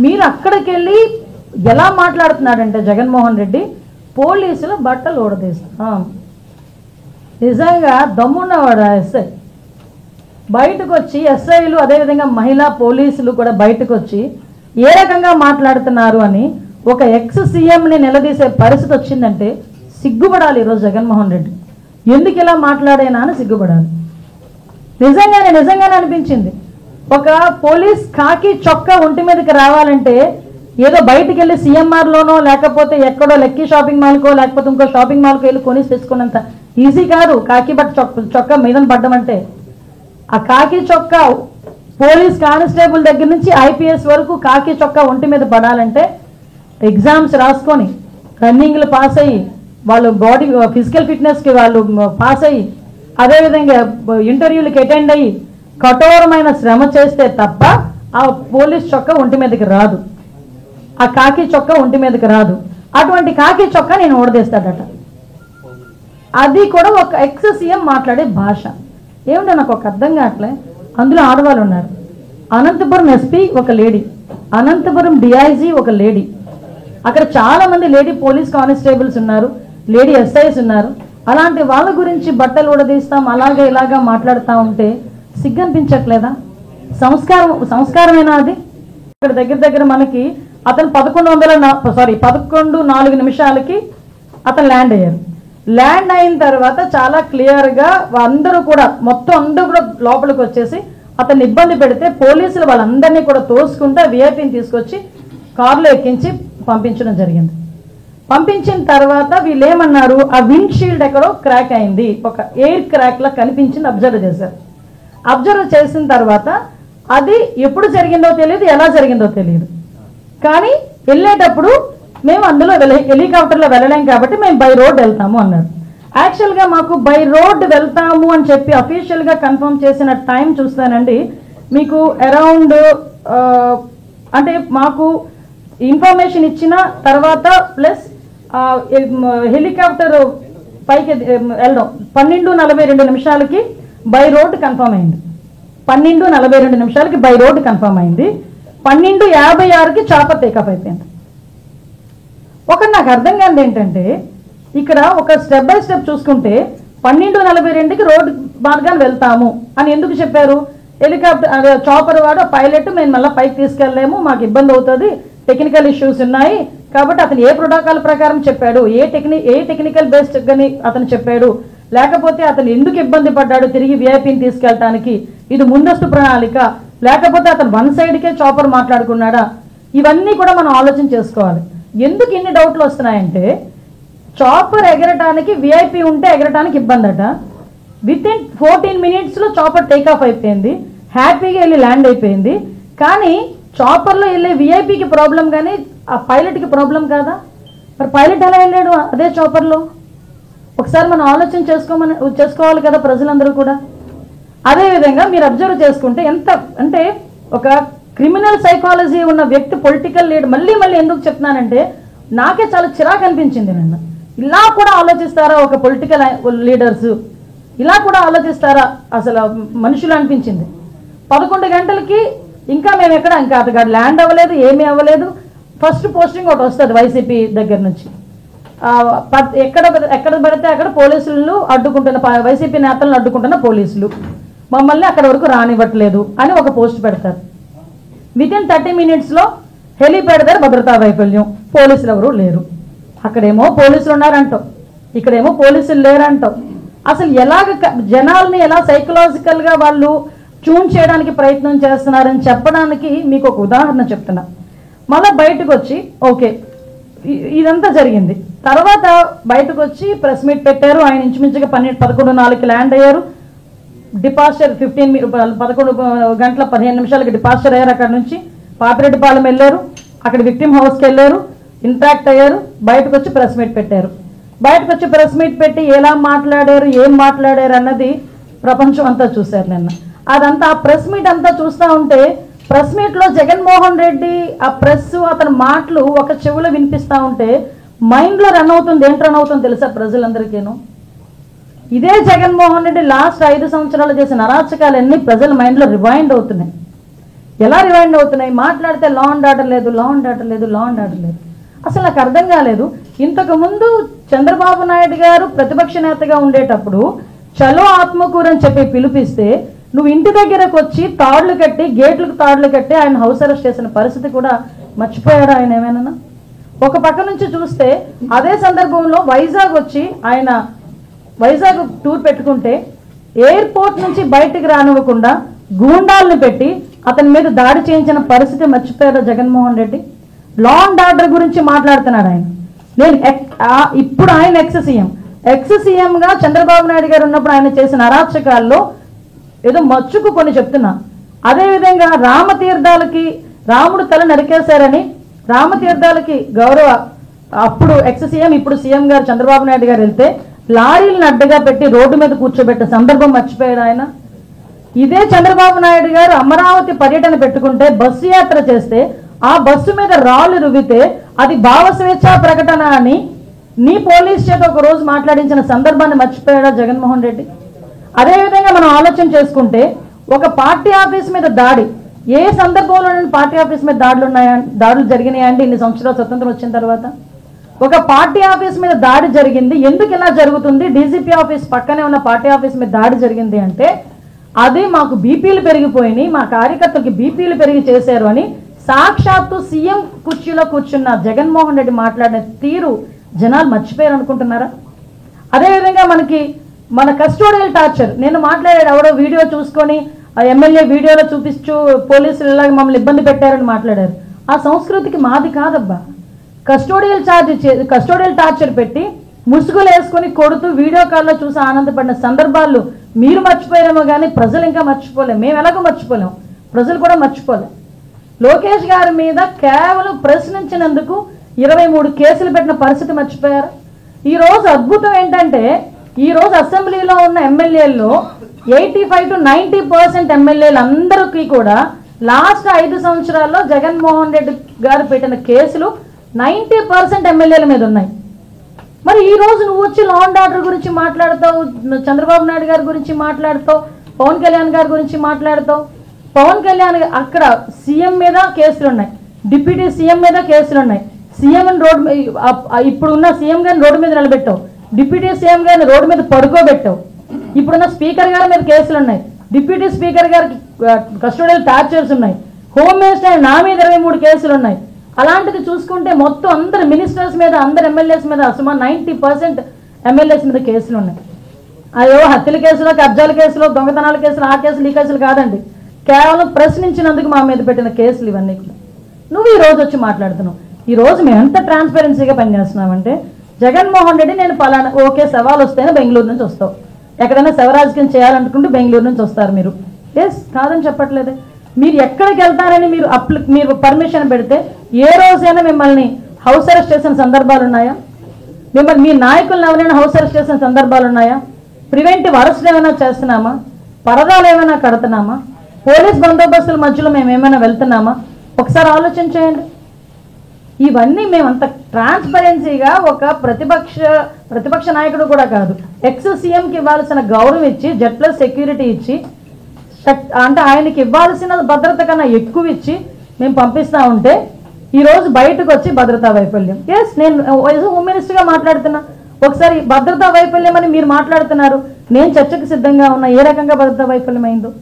మీరు అక్కడికి వెళ్ళి ఎలా మాట్లాడుతున్నాడంటే జగన్మోహన్ రెడ్డి పోలీసులు బట్టలు ఊడదీస్తాం. నిజంగా దమ్మున్నవాడు ఎస్ఐ బయటకు వచ్చి, ఎస్ఐలు అదేవిధంగా మహిళా పోలీసులు కూడా బయటకు వచ్చి ఏ రకంగా మాట్లాడుతున్నారు అని ఒక ఎక్స్ సీఎంని నిలదీసే పరిస్థితి వచ్చిందంటే సిగ్గుపడాలి ఈరోజు జగన్మోహన్ రెడ్డి. ఎందుకు ఇలా మాట్లాడేనా అని సిగ్గుపడాలి. నిజంగానే అనిపించింది. ఒక పోలీస్ కాకి చొక్కా ఒంటి మీదకి రావాలంటే ఏదో బయటికి వెళ్ళి సిఎంఆర్లోనో లేకపోతే ఎక్కడో లక్కీ షాపింగ్ మాల్కో లేకపోతే ఇంకో షాపింగ్ మాల్కో వెళ్ళి కొని తెచ్చుకున్నంత ఈజీ కాదు కాకి చొక్కా మీద పడ్డం అంటే. ఆ కాకి చొక్కా పోలీస్ కానిస్టేబుల్ దగ్గర నుంచి ఐపీఎస్ వరకు కాకి చొక్కా ఒంటి మీద పడాలంటే ఎగ్జామ్స్ రాసుకొని రన్నింగ్లు పాస్ అయ్యి వాళ్ళు బాడీ ఫిజికల్ ఫిట్నెస్కి వాళ్ళు పాస్ అయ్యి అదేవిధంగా ఇంటర్వ్యూలకి అటెండ్ అయ్యి కఠోరమైన శ్రమ చేస్తే తప్ప ఆ పోలీస్ చొక్కా ఒంటి మీదకి రాదు, ఆ కాకి చొక్కా ఒంటి మీదకి రాదు. అటువంటి కాకి చొక్కా నేను ఓడదీస్తాడట. అది కూడా ఒక ఎక్స్ సీఎం మాట్లాడే భాష ఏమిటో నాకు ఒక అర్థం కావట్లే. అందులో ఆడవాళ్ళు ఉన్నారు. అనంతపురం ఎస్పీ ఒక లేడీ, అనంతపురం డిఐజీ ఒక లేడీ, అక్కడ చాలామంది లేడీ పోలీస్ కానిస్టేబుల్స్ ఉన్నారు, లేడీ ఎస్ఐస్ ఉన్నారు. అలాంటి వాళ్ళ గురించి బట్టలు ఊడదీస్తాం అలాగే ఇలాగా మాట్లాడుతూ ఉంటే సిగ్గనిపించట్లేదా? సంస్కారమేనా అది? ఇక్కడ దగ్గర మనకి అతను 11:04 అతను ల్యాండ్ అయ్యారు. ల్యాండ్ అయిన తర్వాత చాలా క్లియర్గా అందరూ కూడా లోపలికి వచ్చేసి అతన్ని ఇబ్బంది పెడితే పోలీసులు వాళ్ళందరినీ కూడా తోసుకుంటూ విఐపీని తీసుకొచ్చి కారులో ఎక్కించి పంపించడం జరిగింది. పంపించిన తర్వాత వీళ్ళు ఏమన్నారు, ఆ విండ్ షీల్డ్ ఎక్కడో క్రాక్ అయింది, ఒక ఎయిర్ క్రాక్లా కనిపించింది. అబ్జర్వ్ చేశారు. అబ్జర్వ్ చేసిన తర్వాత అది ఎప్పుడు జరిగిందో తెలియదు, ఎలా జరిగిందో తెలియదు. కానీ వెళ్ళేటప్పుడు మేము అందులో హెలికాప్టర్లో వెళ్ళలేం కాబట్టి మేము బై రోడ్ వెళ్తాము అన్నారు. యాక్చువల్గా మాకు బై రోడ్ వెళ్తాము అని చెప్పి అఫీషియల్గా కన్ఫర్మ్ చేసిన టైం చూస్తానండి మీకు అరౌండ్ అంటే మాకు ఇన్ఫర్మేషన్ ఇచ్చిన తర్వాత ప్లస్ హెలికాప్టర్ పైకి వెళ్ళడం 12:42 బై రోడ్ కన్ఫర్మ్ అయింది. 12:42 బై రోడ్ కన్ఫర్మ్ అయింది. 12:56 చాపర్ టేకాఫ్ అయిపోయింది. ఒకటి నాకు అర్థం కాదు ఏంటంటే ఇక్కడ ఒక స్టెప్ బై స్టెప్ చూసుకుంటే 12:42 రోడ్ మార్గాన్ని వెళ్తాము అని ఎందుకు చెప్పారు? హెలికాప్టర్ చాపర్ వాడు పైలట్ మేము మళ్ళీ పైకి తీసుకెళ్ళలేము, మాకు ఇబ్బంది అవుతుంది, టెక్నికల్ ఇష్యూస్ ఉన్నాయి కాబట్టి అతను ఏ ప్రోటోకాల్ ప్రకారం చెప్పాడు, ఏ టెక్నికల్ బేస్డ్ అని అతను చెప్పాడు, లేకపోతే అతను ఎందుకు ఇబ్బంది పడ్డాడు తిరిగి విఐపీని తీసుకెళ్ళటానికి, ఇది ముందస్తు ప్రణాళిక, లేకపోతే అతను వన్ సైడ్కే చాపర్ మాట్లాడుకున్నాడా, ఇవన్నీ కూడా మనం ఆలోచన చేసుకోవాలి. ఎందుకు ఇన్ని డౌట్లు వస్తున్నాయంటే చాపర్ ఎగరటానికి విఐపీ ఉంటే ఎగరటానికి ఇబ్బంది అట. వితిన్ 14 minutesలో చాపర్ టేకాఫ్ అయిపోయింది, హ్యాపీగా వెళ్ళి ల్యాండ్ అయిపోయింది. కానీ చాపర్లో వెళ్ళే విఐపీకి ప్రాబ్లం కానీ ఆ పైలట్కి ప్రాబ్లం కాదా? మరి పైలట్ ఎలా వెళ్ళాడు అదే చాపర్లో? ఒకసారి మనం ఆలోచన చేసుకోవాలి కదా ప్రజలందరూ కూడా. అదేవిధంగా మీరు అబ్జర్వ్ చేసుకుంటే ఎంత అంటే ఒక క్రిమినల్ సైకాలజీ ఉన్న వ్యక్తి పొలిటికల్ లీడర్ మళ్ళీ ఎందుకు చెప్తున్నానంటే నాకే చాలా చిరాకు అనిపించింది నిన్న. ఇలా కూడా ఆలోచిస్తారా ఒక పొలిటికల్ లీడర్స్? ఇలా కూడా ఆలోచిస్తారా అసలు మనుషులు అనిపించింది. 11 గంటలకి ఇంకా మేము ఇంకా అతగాడు ల్యాండ్ అవ్వలేదు, ఏమీ అవ్వలేదు. ఫస్ట్ పోస్టింగ్ ఒకటి వస్తుంది వైసీపీ దగ్గర నుంచి. ఎక్కడ పడితే అక్కడ పోలీసులు అడ్డుకుంటున్న, వైసీపీ నేతలను అడ్డుకుంటున్న పోలీసులు మమ్మల్ని అక్కడ వరకు రానివ్వట్లేదు అని ఒక పోస్ట్ పెడతారు. వితిన్ 30 minutesలో హెలిప్యాడ్ దగ్గర భద్రతా వైఫల్యం, పోలీసులు ఎవరు లేరు. అక్కడేమో పోలీసులు ఉన్నారంటాం, ఇక్కడేమో పోలీసులు లేరంటాం. అసలు ఎలాగ జనాల్ని ఎలా సైకలాజికల్గా వాళ్ళు ట్యూన్ చేయడానికి ప్రయత్నం చేస్తున్నారని చెప్పడానికి మీకు ఒక ఉదాహరణ చెప్తున్నా. మళ్ళీ బయటకు వచ్చి ఓకే ఇదంతా జరిగింది. తర్వాత బయటకు వచ్చి ప్రెస్ మీట్ పెట్టారు. ఆయన ఇంచుమించుగా 11:04 ల్యాండ్ అయ్యారు. డిపాస్చర్ 11:15 డిపాస్చర్ అయ్యారు. అక్కడ నుంచి పాపిరెడ్డిపాలెం వెళ్ళారు, అక్కడ విక్టిమ్ హౌస్కి వెళ్ళారు, ఇంటాక్ట్ అయ్యారు. బయటకు వచ్చి ప్రెస్ మీట్ పెట్టారు. బయటకు వచ్చి ప్రెస్ మీట్ పెట్టి ఎలా మాట్లాడారు, ఏం మాట్లాడారు అన్నది ప్రపంచం అంతా చూశారు నిన్న. అదంతా ఆ ప్రెస్ మీట్ అంతా చూస్తూ ఉంటే ప్రెస్ మీట్లో జగన్మోహన్ రెడ్డి ఆ ప్రెస్ అతని మాటలు ఒక చెవిలో వినిపిస్తూ ఉంటే మైండ్లో రన్ అవుతుంది. ఏంటి రన్ అవుతుంది తెలుసా ప్రజలందరికీను? ఇదే జగన్మోహన్ రెడ్డి లాస్ట్ 5 సంవత్సరాలు చేసిన అరాచకాలన్నీ ప్రజల మైండ్లో రివైండ్ అవుతున్నాయి. ఎలా రివైండ్ అవుతున్నాయి? మాట్లాడితే లా అండ్ ఆర్డర్ లేదు, లా అండ్ ఆర్డర్ లేదు, లా అండ్ ఆర్డర్ లేదు. అసలు నాకు అర్థం కాలేదు. ఇంతకు ముందు చంద్రబాబు నాయుడు గారు ప్రతిపక్ష నేతగా ఉండేటప్పుడు చలో ఆత్మకూరు అని చెప్పి పిలిపిస్తే నువ్వు ఇంటి దగ్గరకు వచ్చి తాడులు కట్టి, గేట్లకు తాడులు కట్టి ఆయన హౌస్ అరెస్ట్ చేసిన పరిస్థితి కూడా మర్చిపోయాడు ఆయన ఏమైనా? ఒక పక్క నుంచి చూస్తే అదే సందర్భంలో వైజాగ్ వచ్చి ఆయన వైజాగ్ టూర్ పెట్టుకుంటే ఎయిర్పోర్ట్ నుంచి బయటికి రానివ్వకుండా గూండాలను పెట్టి అతని మీద దాడి చేయించిన పరిస్థితి మర్చిపోయారు Jaganmohan Reddy. Law and order గురించి మాట్లాడుతున్నాడు ఆయన. నేను ఇప్పుడు ఆయన ఎక్స్ సీఎంగా చంద్రబాబు నాయుడు గారు ఉన్నప్పుడు ఆయన చేసిన అరాచకాల్లో ఏదో మచ్చుకు కొన్ని చెప్తున్నా. అదేవిధంగా రామతీర్థాలకి రాముడు తల నరికేశారని రామతీర్థాలకి గౌరవ అప్పుడు ఎక్స్ సీఎం ఇప్పుడు సీఎం గారు చంద్రబాబు నాయుడు గారు వెళ్తే లారీలను అడ్డగా పెట్టి రోడ్డు మీద కూర్చోబెట్టే సందర్భం మర్చిపోయాడు ఆయన. ఇదే చంద్రబాబు నాయుడు గారు అమరావతి పర్యటన పెట్టుకుంటే బస్సు యాత్ర చేస్తే ఆ బస్సు మీద రాళ్ళు రువ్వితే అది భావ స్వేచ్ఛా ప్రకటన అని నీ పోలీస్ చేత ఒక రోజు మాట్లాడించిన సందర్భాన్ని మర్చిపోయాడా జగన్మోహన్ రెడ్డి? అదేవిధంగా మనం ఆలోచన చేసుకుంటే ఒక పార్టీ ఆఫీస్ మీద దాడి ఏ సందర్భంలో పార్టీ ఆఫీస్ మీద దాడులు జరిగినాయండి ఇన్ని సంవత్సరాలు స్వతంత్రం వచ్చిన తర్వాత? ఒక పార్టీ ఆఫీస్ మీద దాడి జరిగింది. ఎందుకు ఇలా జరుగుతుంది? డీజీపీ ఆఫీస్ పక్కనే ఉన్న పార్టీ ఆఫీస్ మీద దాడి జరిగింది అంటే అది మాకు బీపీలు పెరిగిపోయినాయి, మా కార్యకర్తలకి బీపీలు పెరిగి చేశారు అని సాక్షాత్తు సీఎం కుర్చీలో కూర్చున్న జగన్మోహన్ రెడ్డి మాట్లాడిన తీరు జనాలు మర్చిపోయారు అనుకుంటున్నారా? అదేవిధంగా మన కస్టోడియల్ టార్చర్ నేను మాట్లాడాడు ఎవరో వీడియో చూసుకొని ఎమ్మెల్యే వీడియోలో చూపిస్తూ పోలీసులు ఇలాగ మమ్మల్ని ఇబ్బంది పెట్టారని మాట్లాడారు. ఆ సంస్కృతికి మాది కాదబ్బా. కస్టోడియల్ టార్చర్ పెట్టి ముసుగులు వేసుకొని కొడుతూ వీడియో కాల్లో చూసి ఆనందపడిన సందర్భాలు మీరు మర్చిపోయారేమో కానీ ప్రజలు ఇంకా మర్చిపోలేం. మేము ఎలాగో మర్చిపోలేం, ప్రజలు కూడా మర్చిపోలేం. లోకేష్ గారి మీద కేవలం ప్రశ్నించినందుకు 23 కేసులు పెట్టిన పరిస్థితి మర్చిపోయారు. ఈరోజు అద్భుతం ఏంటంటే ఈరోజు అసెంబ్లీలో ఉన్న ఎమ్మెల్యేల్లో 85 to 90% ఎమ్మెల్యేలు అందరికీ కూడా లాస్ట్ 5 సంవత్సరాల్లో జగన్మోహన్ రెడ్డి గారు పెట్టిన కేసులు 90% ఎమ్మెల్యేల మీద ఉన్నాయి. మరి ఈ రోజు నువ్వు వచ్చి లా అండ్ ఆర్డర్ గురించి మాట్లాడతావు, చంద్రబాబు నాయుడు గారి గురించి మాట్లాడతావు, పవన్ కళ్యాణ్ గారి గురించి మాట్లాడతావు. పవన్ కళ్యాణ్ అక్కడ సీఎం మీద కేసులు ఉన్నాయి, డిప్యూటీ సీఎం మీద కేసులు ఉన్నాయి. సీఎం రోడ్డు ఇప్పుడున్న సీఎం గారిని రోడ్డు మీద నిలబెట్టావు, డిప్యూటీ సీఎం గారిని రోడ్డు మీద పడుకోబెట్టావు. ఇప్పుడున్న స్పీకర్ గారి మీద కేసులు ఉన్నాయి, డిప్యూటీ స్పీకర్ గారికి కస్టోడియల్ టార్చర్స్ ఉన్నాయి, హోమ్ మినిస్టర్ నా మీద 23 కేసులు ఉన్నాయి. అలాంటిది చూసుకుంటే మొత్తం అందరు మినిస్టర్స్ మీద అందరు ఎమ్మెల్యేస్ మీద సుమారు 90% ఎమ్మెల్యేస్ మీద కేసులు ఉన్నాయి. అయ్యో హత్యల కేసులో, కబ్జాల కేసులో, దొంగతనాల కేసులు, ఆ కేసులు ఈ కేసులు కాదండి, కేవలం ప్రశ్నించినందుకు మా మీద పెట్టిన కేసులు ఇవన్నీ. నువ్వు ఈ రోజు వచ్చి మాట్లాడుతున్నావు. ఈ రోజు మేము ఎంత ట్రాన్స్పరెన్సీగా పనిచేస్తున్నామంటే జగన్మోహన్ రెడ్డి నేను పలానా ఓకే సవాల్ వస్తేనే బెంగళూరు నుంచి వస్తావు, ఎక్కడైనా శవరాజకీయం చేయాలనుకుంటే బెంగళూరు నుంచి వస్తారు మీరు. ఎస్ కాదని చెప్పట్లేదే. మీరు ఎక్కడికి వెళ్తారని మీరు పర్మిషన్ పెడితే ఏ రోజైనా మిమ్మల్ని హౌస్ అరెస్ట్ చేసిన సందర్భాలు ఉన్నాయా? మిమ్మల్ని మీ నాయకులను ఎవరైనా హౌస్ అరెస్ట్ చేసిన సందర్భాలు ఉన్నాయా? ప్రివెంటివ్ అరెస్ట్లు ఏమైనా చేస్తున్నామా? పరదాలు ఏమైనా కడుతున్నామా? పోలీస్ బందోబస్తుల మధ్యలో మేము ఏమైనా వెళ్తున్నామా? ఒకసారి ఆలోచన చేయండి. ఇవన్నీ మేమంత ట్రాన్స్పరెన్సీగా ఒక ప్రతిపక్ష నాయకుడు కూడా కాదు, ఎక్స్ సీఎంకి ఇవ్వాల్సిన గౌరవం ఇచ్చి జెడ్+ సెక్యూరిటీ ఇచ్చి అంటే ఆయనకి ఇవ్వాల్సిన భద్రత కన్నా ఎక్కువ ఇచ్చి మేము పంపిస్తూ ఉంటే ఈరోజు బయటకు వచ్చి భద్రతా వైఫల్యం. ఎస్ నేను హోమ్ మినిస్టర్గా మాట్లాడుతున్నా. ఒకసారి భద్రతా వైఫల్యం అని మీరు మాట్లాడుతున్నారు, నేను చర్చకు సిద్ధంగా ఉన్నా. ఏ రకంగా భద్రతా వైఫల్యం అయిందో